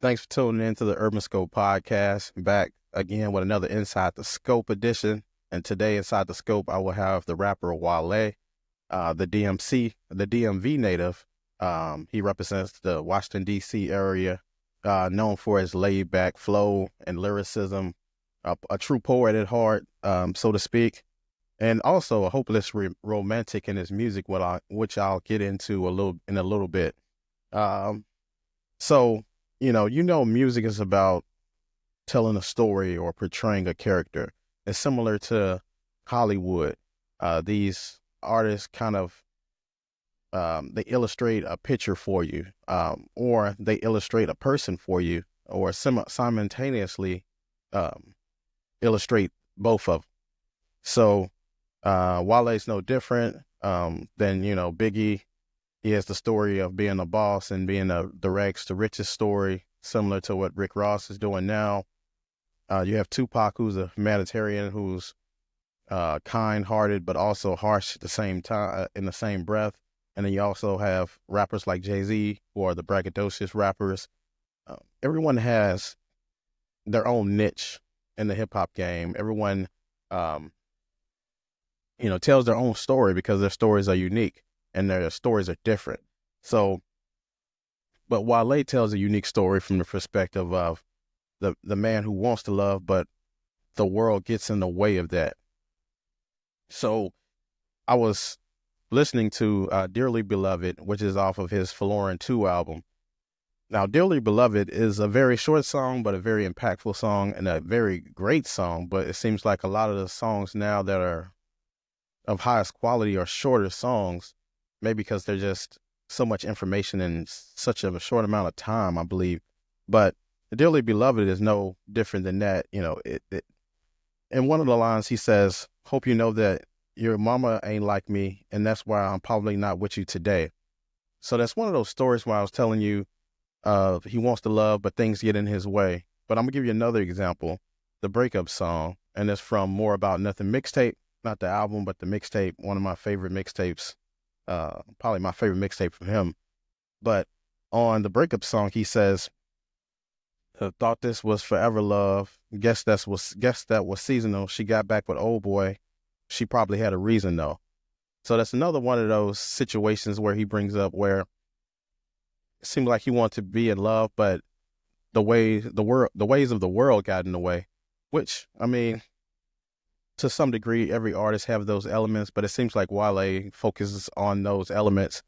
Thanks for tuning in to the Urban Scope podcast. Back again with another Inside the Scope edition. And today, Inside the Scope, I will have the rapper Wale, the DMV native. He represents the Washington, D.C. area, known for his laid back flow and lyricism, a true poet at heart, so to speak, and also a hopeless romantic in his music, which I'll get into in a little bit. Um, so, music is about telling a story or portraying a character. It's similar to Hollywood. These artists kind of they illustrate a picture for you, or they illustrate a person for you, or simultaneously um, illustrate both of them. So Wale's no different than Biggie. He has the story of being a boss and being the rags to riches story, similar to what Rick Ross is doing now. You have Tupac, who's a humanitarian, who's kind-hearted but also harsh at the same time, in the same breath. And then you also have rappers like Jay-Z, who are the braggadocious rappers. Everyone has their own niche in the hip hop game. Everyone, um, tells their own story because their stories are unique and their stories are different. So, but Wale tells a unique story from the perspective of the man who wants to love, but the world gets in the way of that. So I was listening to Dearly Beloved, which is off of his Faloran 2 album. Now, Dearly Beloved is a very short song, but a very impactful song and a very great song. But it seems like a lot of the songs now that are of highest quality are shorter songs, maybe because they're just so much information in such a short amount of time, I believe. But Dearly Beloved is no different than that. In one of the lines, he says, "Hope you know that your mama ain't like me, and that's why I'm probably not with you today." So that's one of those stories where I was telling you, he wants to love, but things get in his way. But I'm gonna give you another example, the breakup song, and it's from More About Nothing mixtape, not the album, but the mixtape, one of my favorite mixtapes, probably my favorite mixtape from him. But on the breakup song, he says, "Thought this was forever love. Guess that was seasonal. She got back with old boy. She probably had a reason though." So that's another one of those situations where he brings up where it seemed like he wanted to be in love, but the ways of the world got in the way. Which, I mean, to some degree, every artist have those elements, but it seems like Wale focuses on those elements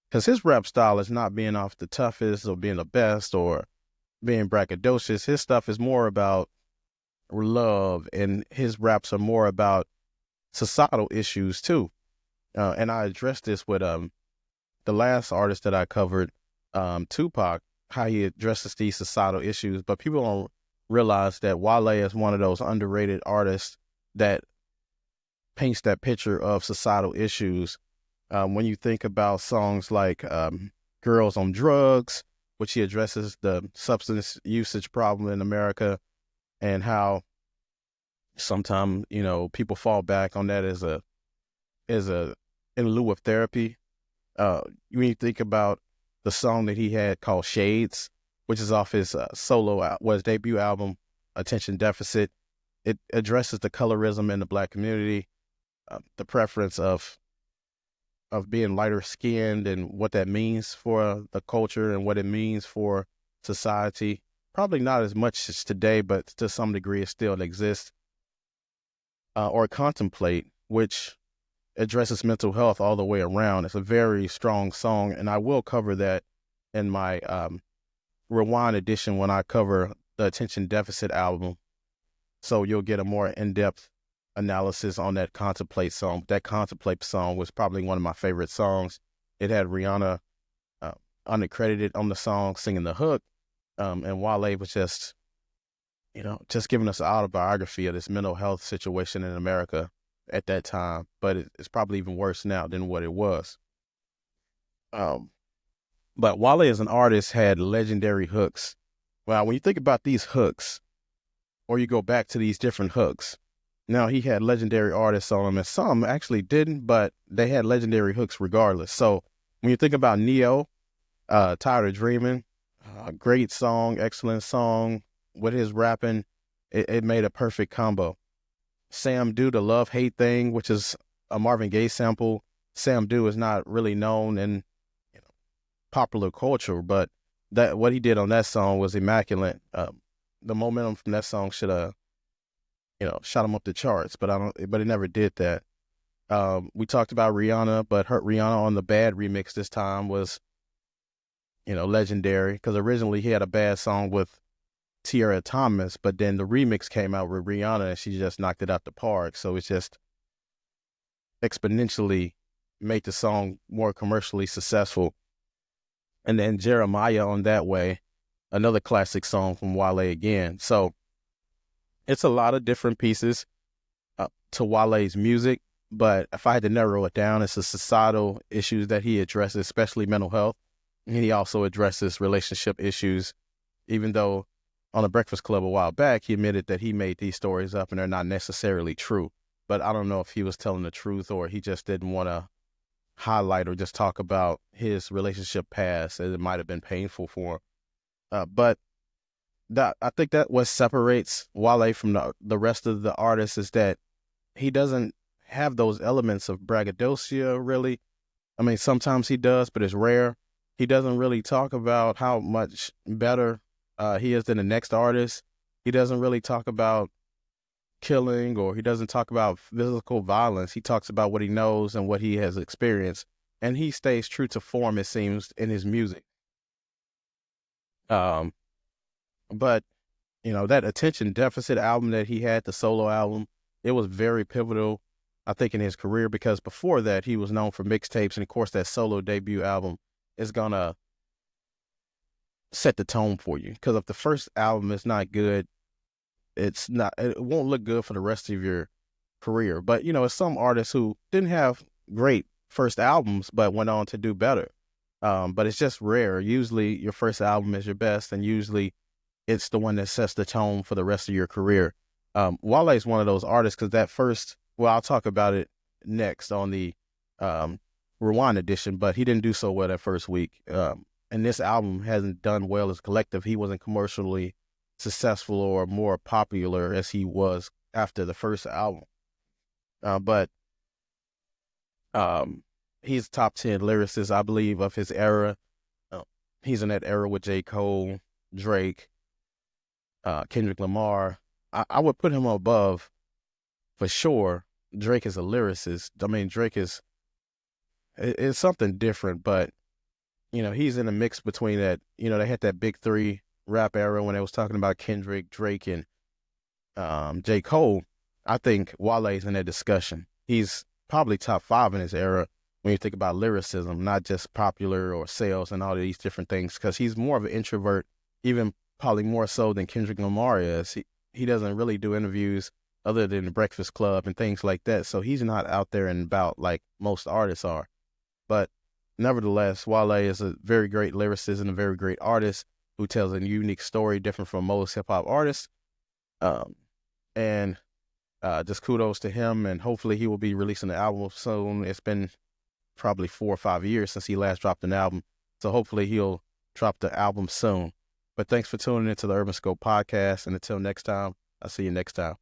because his rap style is not being off the toughest or being the best or being braggadocious. His stuff is more about love, and his raps are more about societal issues too. And I addressed this with the last artist that I covered, Tupac, how he addresses these societal issues. But people don't realize that Wale is one of those underrated artists that paints that picture of societal issues. When you think about songs like Girls on Drugs, which he addresses the substance usage problem in America and how sometimes, people fall back on that as a in lieu of therapy. When you think about the song that he had called Shades, which is off his his debut album, Attention Deficit, it addresses the colorism in the Black community, the preference of being lighter skinned and what that means for the culture and what it means for society. Probably not as much as today, but to some degree it still exists. Or Contemplate, which addresses mental health all the way around. It's a very strong song, and I will cover that in my rewind edition when I cover the Attention Deficit album. So you'll get a more in-depth analysis on that Contemplate song. That Contemplate song was probably one of my favorite songs. It had Rihanna uh, uncredited on the song singing the hook, and Wale was just giving us an autobiography of this mental health situation in America at that time, but it's probably even worse now than what it was. Um, but Wale as an artist had legendary hooks. Well, when you think about these hooks, or you go back to these different hooks, now he had legendary artists on them, and some actually didn't, but they had legendary hooks regardless. So when you think about Neo, Tired of Dreaming, Great song, excellent song. With his rapping, it made a perfect combo. Sam Do, the love hate thing, which is a Marvin Gaye sample. Sam Do is not really known in popular culture, but that what he did on that song was immaculate. The momentum from that song should have, shot him up the charts, but I don't. But it never did that. We talked about Rihanna, but her Rihanna on the Bad remix this time was, legendary because originally he had a bad song with Tierra Thomas, but then the remix came out with Rihanna and she just knocked it out the park. So it's just exponentially made the song more commercially successful. And then Jeremiah on That Way, another classic song from Wale again. So it's a lot of different pieces to Wale's music, but if I had to narrow it down, it's the societal issues that he addresses, especially mental health. And he also addresses relationship issues, even though on the Breakfast Club a while back, he admitted that he made these stories up and they're not necessarily true. But I don't know if he was telling the truth or he just didn't want to highlight or just talk about his relationship past, as it might have been painful for him. But I think that what separates Wale from the rest of the artists is that he doesn't have those elements of braggadocio, really. I mean, sometimes he does, but it's rare. He doesn't really talk about how much better he is than the next artist. He doesn't really talk about killing, or he doesn't talk about physical violence. He talks about what he knows and what he has experienced. And he stays true to form, it seems, in his music. Um, but, that attention deficit album that he had, the solo album, it was very pivotal, I think, in his career, because before that, he was known for mixtapes. And of course, that solo debut album is going to set the tone for you. Because if the first album is not good, it won't look good for the rest of your career. But, it's some artists who didn't have great first albums, but went on to do better. But it's just rare. Usually your first album is your best, and usually it's the one that sets the tone for the rest of your career. Wale is one of those artists because that first, well, I'll talk about it next on the Rewind edition, but he didn't do so well that first week. And this album hasn't done well as a collective. He wasn't commercially successful or more popular as he was after the first album. But he's top 10 lyricist, I believe, of his era. He's in that era with J. Cole, Drake, Kendrick Lamar. I would put him above, for sure, Drake is a lyricist. I mean, Drake is something different, but, he's in a mix between that. They had that big three rap era when they was talking about Kendrick, Drake, and J. Cole. I think Wale's in that discussion. He's probably top 5 in his era when you think about lyricism, not just popular or sales and all of these different things, because he's more of an introvert, even probably more so than Kendrick Lamar is. He doesn't really do interviews other than the Breakfast Club and things like that, so he's not out there and about like most artists are. But nevertheless, Wale is a very great lyricist and a very great artist who tells a unique story different from most hip-hop artists. And just kudos to him, and hopefully he will be releasing the album soon. It's been probably 4 or 5 years since he last dropped an album, so hopefully he'll drop the album soon. But thanks for tuning into the Urban Scope podcast, and until next time, I'll see you next time.